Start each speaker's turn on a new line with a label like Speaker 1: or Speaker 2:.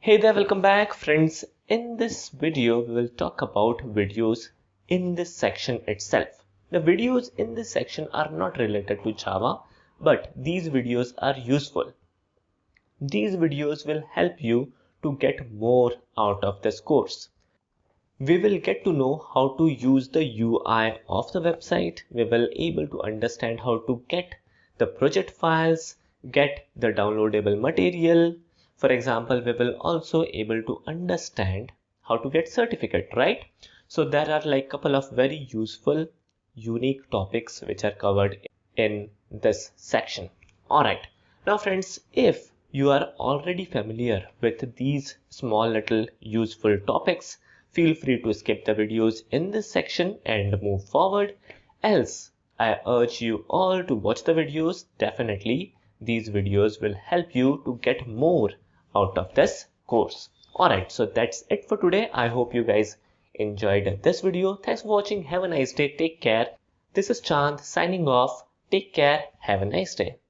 Speaker 1: Hey there, welcome back friends. In this video, we will talk about videos in this section itself. The videos in this section are not related to Java, but these videos are useful. These videos will help you to get more out of this course. We will get to know how to use the UI of the website. We will able to understand how to get the project files, get the downloadable material. For example, we will also able to understand how to get certificate, right? So there are like couple of very useful, unique topics which are covered in this section. All right. Now friends, if you are already familiar with these small little useful topics, feel free to skip the videos in this section and move forward. Else, I urge you all to watch the videos. Definitely, these videos will help you to get more out of this course. Alright, so that's it for today. I hope you guys enjoyed this video. Thanks for watching. Have a nice day. Take care. This is Chand signing off. Take care. Have a nice day.